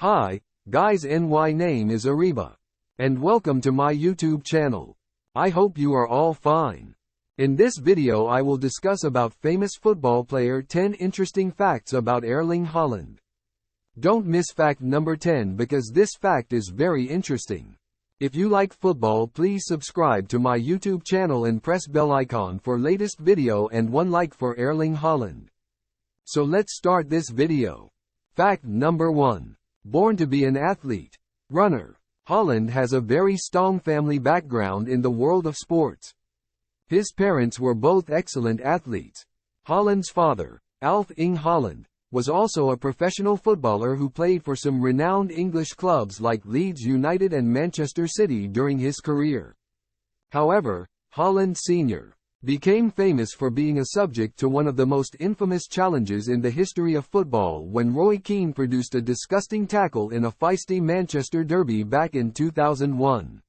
Hi, guys, my name is Ariba. And welcome to my YouTube channel. I hope you are all fine. In this video I will discuss about famous football player 10 interesting facts about Erling Haaland. Don't miss fact number 10 because this fact is very interesting. If you like football, please subscribe to my YouTube channel and press bell icon for latest video and one like for Erling Haaland. So let's start this video. Fact number 1. Born to be an athlete. Runner. Haaland has a very strong family background in the world of sports. His parents were both excellent athletes. Haaland's father, Erling Haaland, was also a professional footballer who played for some renowned English clubs like Leeds United and Manchester City during his career. However, Haaland Sr. became famous for being a subject to one of the most infamous challenges in the history of football when Roy Keane produced a disgusting tackle in a feisty Manchester derby back in 2001.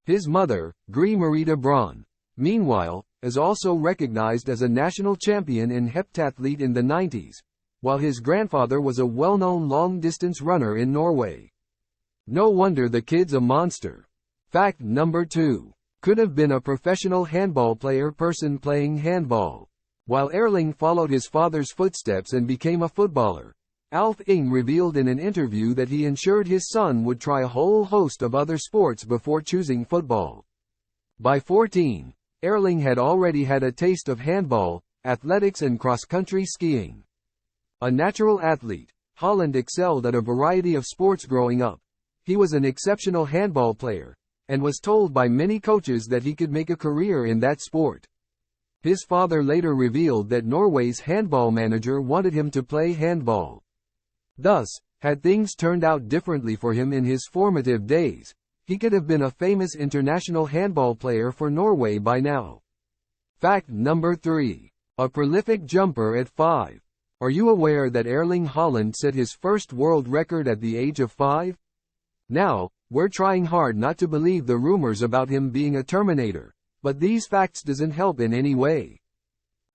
His mother, Marie de Braun, meanwhile, is also recognized as a national champion in heptathlete in the 90s, while his grandfather was a well-known long-distance runner in Norway. No wonder the kid's a monster. Fact number 2. Could have been a professional handball player person playing handball. While Erling followed his father's footsteps and became a footballer, Erling revealed in an interview that he ensured his son would try a whole host of other sports before choosing football. By 14, Erling had already had a taste of handball, athletics and cross-country skiing. A natural athlete, Haaland excelled at a variety of sports growing up. He was an exceptional handball player, and was told by many coaches that he could make a career in that sport. His father later revealed that Norway's handball manager wanted him to play handball. Thus, had things turned out differently for him in his formative days, he could have been a famous international handball player for Norway by now. Fact number 3. A prolific jumper at 5. Are you aware that Erling Haaland set his first world record at the age of 5? Now, we're trying hard not to believe the rumors about him being a Terminator, but these facts doesn't help in any way.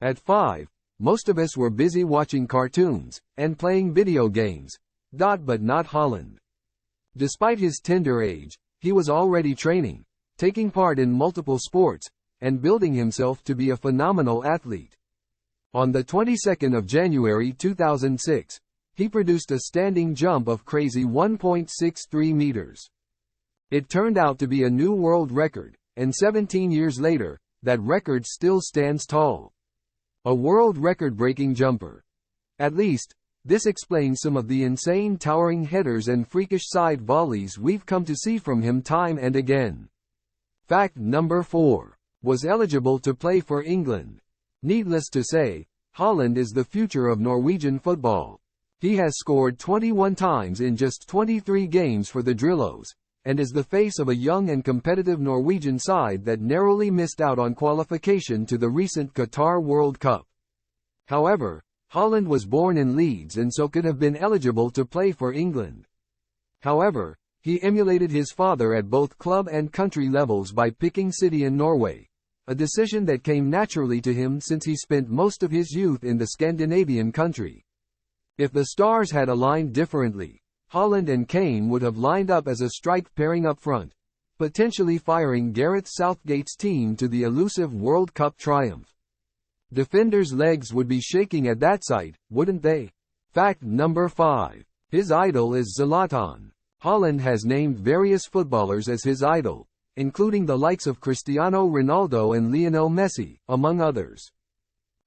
At 5, most of us were busy watching cartoons and playing video games. But not Haaland. Despite his tender age, he was already training, taking part in multiple sports, and building himself to be a phenomenal athlete. On the 22nd of January 2006, he produced a standing jump of crazy 1.63 meters. It turned out to be a new world record, and 17 years later, that record still stands tall. A world record-breaking jumper. At least, this explains some of the insane towering headers and freakish side volleys we've come to see from him time and again. Fact number 4. Was eligible to play for England. Needless to say, Haaland is the future of Norwegian football. He has scored 21 times in just 23 games for the Drillos, and is the face of a young and competitive Norwegian side that narrowly missed out on qualification to the recent Qatar World Cup. However, Haaland was born in Leeds and so could have been eligible to play for England. However, he emulated his father at both club and country levels by picking City in Norway, a decision that came naturally to him since he spent most of his youth in the Scandinavian country. If the stars had aligned differently, Haaland and Kane would have lined up as a strike pairing up front, potentially firing Gareth Southgate's team to the elusive World Cup triumph. Defenders' legs would be shaking at that sight, wouldn't they? Fact number 5. His idol is Zlatan. Haaland has named various footballers as his idol, including the likes of Cristiano Ronaldo and Lionel Messi, among others.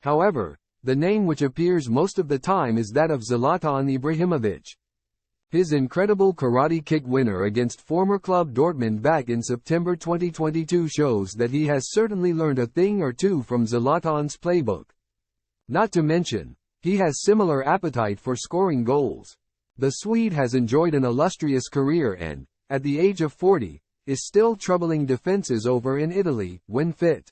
However, the name which appears most of the time is that of Zlatan Ibrahimovic. His incredible karate kick winner against former club Dortmund back in September 2022 shows that he has certainly learned a thing or two from Zlatan's playbook. Not to mention, he has similar appetite for scoring goals. The Swede has enjoyed an illustrious career and, at the age of 40, is still troubling defenses over in Italy, when fit.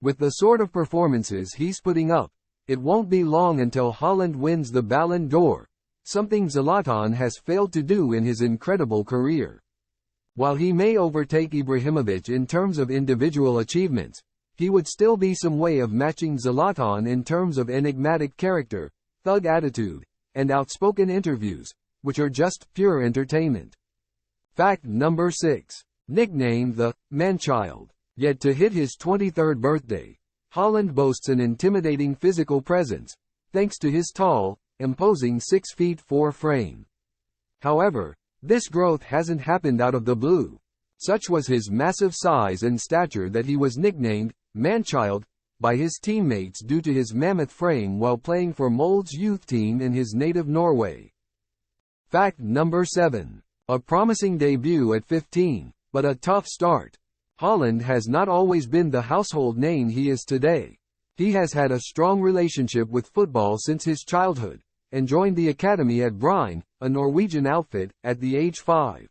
With the sort of performances he's putting up, it won't be long until Haaland wins the Ballon d'Or, something Zlatan has failed to do in his incredible career. While he may overtake Ibrahimovic in terms of individual achievements, he would still be some way of matching Zlatan in terms of enigmatic character, thug attitude, and outspoken interviews, which are just pure entertainment. Fact number 6. Nicknamed the Manchild. Yet to hit his 23rd birthday, Haaland boasts an intimidating physical presence, thanks to his tall, imposing 6 feet 4 frame. However, this growth hasn't happened out of the blue. Such was his massive size and stature that he was nicknamed Manchild by his teammates due to his mammoth frame while playing for Mold's youth team in his native Norway. Fact number 7. A promising debut at 15, but a tough start. Haaland has not always been the household name he is today. He has had a strong relationship with football since his childhood, and joined the academy at Bryne, a Norwegian outfit, at the age 5.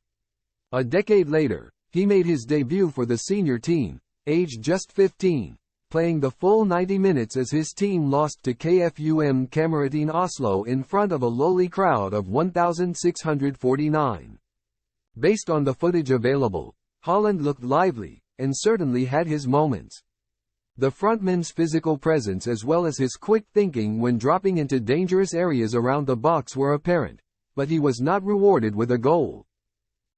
A decade later, he made his debut for the senior team, aged just 15, playing the full 90 minutes as his team lost to KFUM Kameratene Oslo in front of a lowly crowd of 1,649. Based on the footage available, Haaland looked lively, and certainly had his moments. The frontman's physical presence as well as his quick thinking when dropping into dangerous areas around the box were apparent, but he was not rewarded with a goal.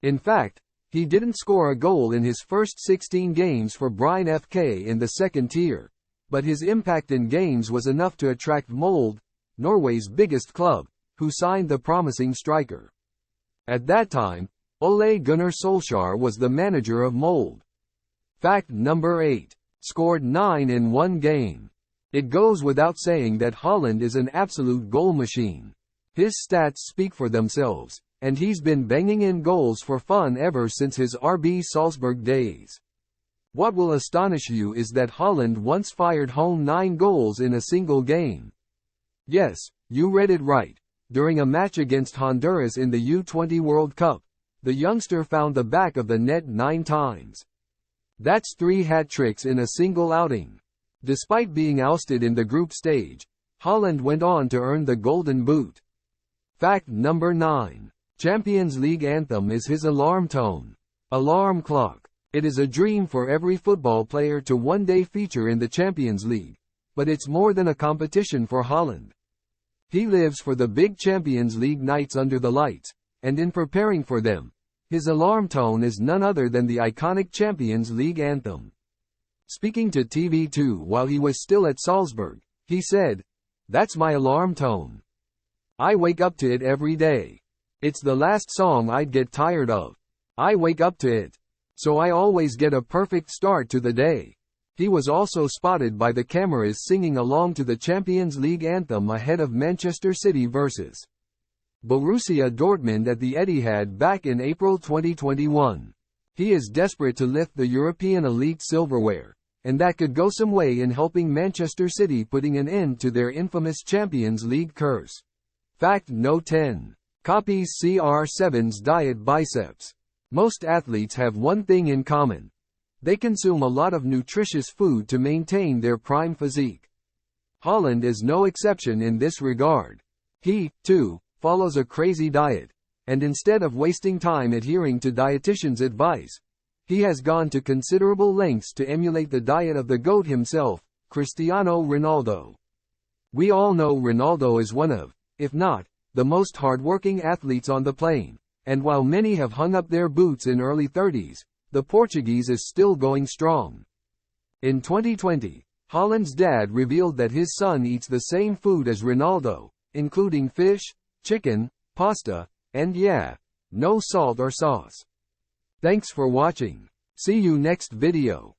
In fact, he didn't score a goal in his first 16 games for Bryne FK in the second tier, but his impact in games was enough to attract Mold, Norway's biggest club, who signed the promising striker. At that time, Ole Gunnar Solskjaer was the manager of Mold. Fact number 8. Scored 9 in one game. It goes without saying that Haaland is an absolute goal machine. His stats speak for themselves, and he's been banging in goals for fun ever since his RB Salzburg days. What will astonish you is that Haaland once fired home 9 goals in a single game. Yes, you read it right. During a match against Honduras in the U20 World Cup, the youngster found the back of the net 9 times. That's 3 hat-tricks in a single outing. Despite being ousted in the group stage, Haaland went on to earn the Golden Boot. Fact number 9. Champions League anthem is his alarm tone. Alarm clock. It is a dream for every football player to one day feature in the Champions League, but it's more than a competition for Haaland. He lives for the big Champions League nights under the lights, and in preparing for them, his alarm tone is none other than the iconic Champions League anthem. Speaking to TV2 while he was still at Salzburg, he said, "That's my alarm tone. I wake up to it every day. It's the last song I'd get tired of. I wake up to it. So I always get a perfect start to the day." He was also spotted by the cameras singing along to the Champions League anthem ahead of Manchester City vs. Borussia Dortmund at the Etihad back in April 2021. He is desperate to lift the European elite silverware, and that could go some way in helping Manchester City putting an end to their infamous Champions League curse. Fact no 10. Copies CR7's diet biceps. Most athletes have one thing in common. They consume a lot of nutritious food to maintain their prime physique. Haaland is no exception in this regard. He, too, follows a crazy diet, and instead of wasting time adhering to dietitians' advice, he has gone to considerable lengths to emulate the diet of the GOAT himself, Cristiano Ronaldo. We all know Ronaldo is one of, if not, the most hard-working athletes on the plane, and while many have hung up their boots in early 30s, the Portuguese is still going strong. In 2020, Haaland's dad revealed that his son eats the same food as Ronaldo, including fish, chicken, pasta, and no salt or sauce. Thanks for watching. See you next video.